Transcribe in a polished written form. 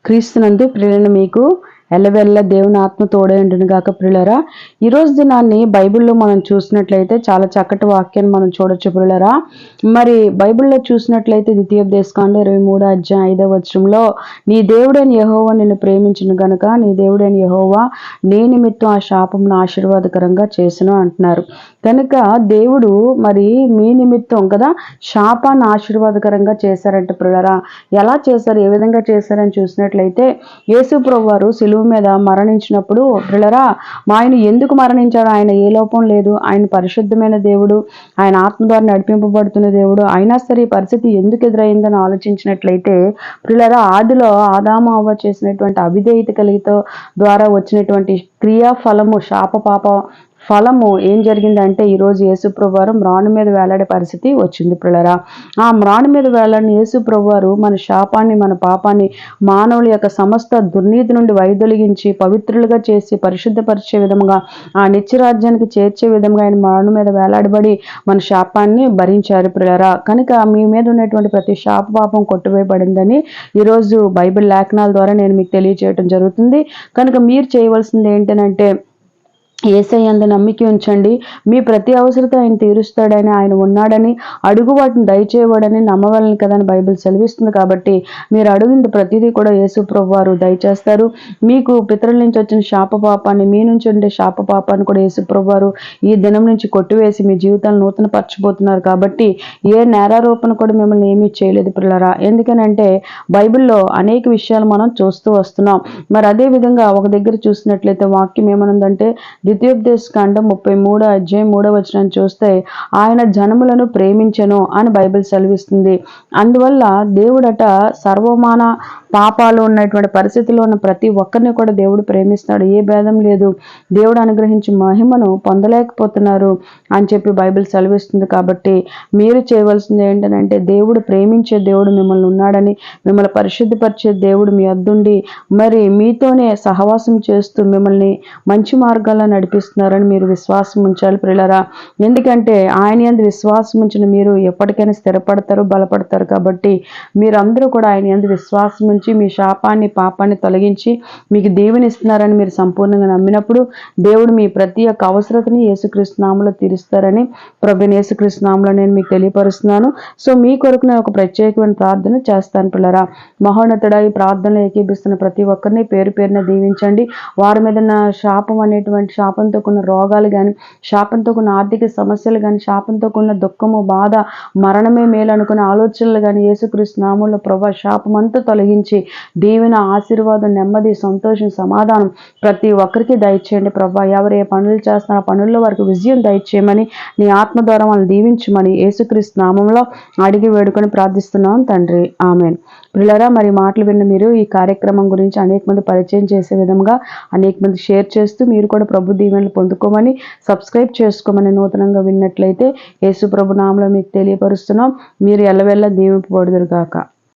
క్రీస్తునందు ప్రియులైన మీకు ఎల్లవెల్ల దేవుని ఆత్మ తోడైండును గాక. ప్రియులరా, ఈరోజు దినాన్ని బైబిల్లో మనం చూసినట్లయితే చాలా చక్కటి వాక్యాన్ని మనం చూడొచ్చు. ప్రియులరా, మరి బైబిల్లో చూసినట్లయితే ద్వితీయోపదేశకాండం 23వ అధ్యాయం 5వ వచనంలో, నీ దేవుడైన యెహోవా నిన్ను ప్రేమించును గనుక నీ దేవుడైన యెహోవా నీ నిమిత్తం ఆ శాపమును ఆశీర్వాదకరంగా చేసును అంటున్నారు. కనుక దేవుడు మరి మీ నిమిత్తం కదా శాపాన్ని ఆశీర్వాదకరంగా చేశారంట. ప్రియులరా, ఎలా చేశారు, ఏ విధంగా చేశారని చూసినట్లయితే, యేసు ప్రభువారు సిలువ మీద మరణించినప్పుడు, ప్రియులరా, ఆయన ఎందుకు మరణించాడు? ఆయన ఏ లోపం లేదు, ఆయన పరిశుద్ధమైన దేవుడు, ఆయన ఆత్మ ద్వారా నడిపింపబడుతున్న దేవుడు. అయినా సరే ఈ పరిస్థితి ఎందుకు ఎదురైందని ఆలోచించినట్లయితే, ప్రియులరా, ఆదిలో ఆదాము అవ్వ చేసినటువంటి అవిధేయత కలిగితో ద్వారా వచ్చినటువంటి క్రియా ఫలము, శాప పాప ఫలము ఏం జరిగిందంటే, ఈరోజు యేసుప్రభువారు మ్రాను మీద వేలాడే పరిస్థితి వచ్చింది. ప్రియులరా, ఆ మ్రాను మీద వేలాడిన యేసుప్రభువారు మన శాపాన్ని, మన పాపాన్ని, మానవుల యొక్క సమస్త దుర్నీతి నుండి వైదొలిగించి పవిత్రులుగా చేసి పరిశుద్ధపరిచే విధంగా, ఆ నిత్యరాజ్యానికి చేర్చే విధంగా ఆయన మ్రాను మీద వేలాడబడి మన శాపాన్ని భరించారు. ప్రియులరా, కనుక మీ మీద ఉన్నటువంటి ప్రతి శాప పాపం కొట్టువేయబడిందని ఈరోజు బైబిల్ లేఖనాల ద్వారా నేను మీకు తెలియజేయడం జరుగుతుంది. కనుక మీరు చేయవలసింది ఏంటంటే, యేసయ్య యందు నమ్మిక ఉంచండి. మీ ప్రతి అవసరత ఆయన తీరుస్తాడని, ఆయన ఉన్నాడని, అడుగు వాటిని దయచేయబడని నమ్మవలని కదా అని బైబిల్ సెలవిస్తుంది. కాబట్టి మీరు అడిగింది ప్రతిదీ కూడా యేసు ప్రభువారు దయచేస్తారు. మీకు పితరుల నుంచి వచ్చిన శాప పాపాన్ని, మీ నుంచి ఉండే శాప పాపాన్ని కూడా యేసు ప్రభువారు ఈ దినం నుంచి కొట్టివేసి మీ జీవితాలను నూతన పరచబోతున్నారు. కాబట్టి ఏ నేరారోపణ కూడా మిమ్మల్ని ఏమీ చేయలేదు. ప్రియులరా, ఎందుకనంటే బైబిల్లో అనేక విషయాలు మనం చూస్తూ వస్తున్నాం. మరి అదే విధంగా ఒక దగ్గర చూసినట్లయితే వాక్యం ఏమనుందంటే, ద్వితీయోపదేశకాండం 33వ అధ్యాయం 3వ వచనాన్ని చూస్తే, ఆయన జనములను ప్రేమించెను అని బైబిల్ సెలవిస్తుంది. అందువల్ల దేవుడట సర్వమాన పాపాలు ఉన్నటువంటి పరిస్థితుల్లో ఉన్న ప్రతి ఒక్కరిని కూడా దేవుడు ప్రేమిస్తున్నాడు. ఏ భేదం లేదు. దేవుడు అనుగ్రహించి మహిమను పొందలేకపోతున్నారు అని చెప్పి బైబిల్ సెలవిస్తుంది. కాబట్టి మీరు చేయవలసింది ఏంటంటే, దేవుడు ప్రేమించే దేవుడు మిమ్మల్ని ఉన్నాడని, మిమ్మల్ని పరిశుద్ధపరిచే దేవుడు మీ వద్దుండి మరి మీతోనే సహవాసం చేస్తూ మిమ్మల్ని మంచి మార్గాల్లో నడిపిస్తున్నారని మీరు విశ్వాసం ఉంచాలి. ప్రియులరా, ఎందుకంటే ఆయన యందు విశ్వాసం ఉంచిన మీరు ఎప్పటికైనా స్థిరపడతారు, బలపడతారు. కాబట్టి మీరందరూ కూడా ఆయన యందు విశ్వాసం ఉంచి మీ శాపాన్ని, పాపాన్ని తొలగించి మీకు దీవెనిస్తున్నారని మీరు సంపూర్ణంగా నమ్మినప్పుడు దేవుడు మీ ప్రతి ఒక్క అవసరతని యేసుక్రీస్తు నామములో తీరుస్తారని ప్రభువైన యేసుక్రీస్తు నామములో నేను మీకు తెలియపరుస్తున్నాను. సో మీ కొరకు నేను ఒక ప్రత్యేకమైన ప్రార్థన చేస్తాను. పిల్లరా, మహోన్నతుడా, ఈ ప్రార్థనలో ఏకీభిస్తున్న ప్రతి ఒక్కరిని పేరు పేరున దీవించండి. వారి మీద నా శాపం అనేటువంటి శాపంతో కూడిన రోగాలు కానీ, శాపంతో కూడిన ఆర్థిక సమస్యలు కానీ, శాపంతో కూడిన దుఃఖము, బాధ, మరణమే మేలు అనుకునే ఆలోచనలు కానీ యేసుక్రీస్తు నామములో ప్రభా శాపమంతా తొలగించి దీవెన, ఆశీర్వాదం, నెమ్మది, సంతోషం, సమాధానం ప్రతి ఒక్కరికి దయచేయండి. ప్రభా, ఎవరు ఏ పనులు చేస్తున్న ఆ పనుల్లో వారికి విజయం దయచేయమని, నీ ఆత్మ ద్వారా వాళ్ళని దీవించమని యేసుక్రీస్తు నామంలో అడిగి వేడుకొని ప్రార్థిస్తున్నాం తండ్రి, ఆమెన్. ప్రియులారా, మరి మాటలు విన్న మీరు ఈ కార్యక్రమం గురించి అనేక మంది పరిచయం చేసే విధంగా అనేక మంది షేర్ చేస్తూ మీరు కూడా ప్రభు దీవెనలు పొందుకోమని, సబ్స్క్రైబ్ చేసుకోమని నూతనంగా విన్నట్లయితే యేసు ప్రభు నామములో మీకు తెలియపరుస్తున్నాం. మీరు ఎల్లవెల్ల దీవింపబడుదురు గాక.